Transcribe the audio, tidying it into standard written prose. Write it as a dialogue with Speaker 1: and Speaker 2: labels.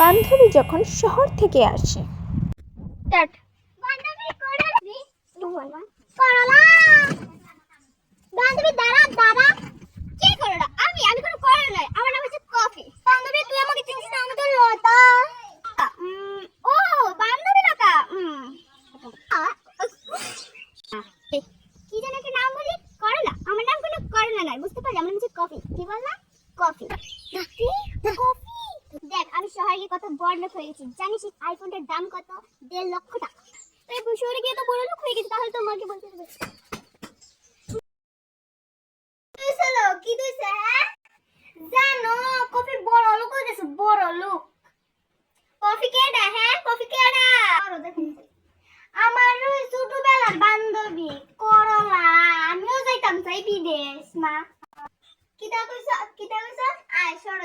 Speaker 1: বান্ধবী যখন শহর থেকে আসে।
Speaker 2: বান্ধবী দাঁড়া দাঁড়া, কি করলা? আমি কোনো করলা নাই, আমার নাম হচ্ছে কফি। বান্ধবী তুই আমাকে চিনিস না? আমি তো লতা। ও বান্ধবী লতা। কি যেন একটা নাম বলি? করলা। আমার নাম কোনো করলা নাই, বুঝতে পারলি? আমার নাম হচ্ছে কফি। কি বললাম? কফি। Coffee coffee. দেখ আমি শহরে গিয়ে কত বড়লোক হয়ে গেছি, জানিস এই আইফোনটার দাম কত? 1.5 লক্ষ টাকা। এই শহরে গিয়ে তো বড়লোক হয়ে গেছি, তাহলে তোমাকে বলতে হবে। কি দিছে? হ্যাঁ জানো কফি বড় লোক হয়ে গেছে, বড় লোক। কফি কেডা? হ্যাঁ কফি কেডা? আরো দেখুন আমার ওই ছোটবেলার বান্ধবী করলা। আমিও যাইতাম চাই বিদেশ মা। কিতা কইছ? কিতা কইছ? আয় সর।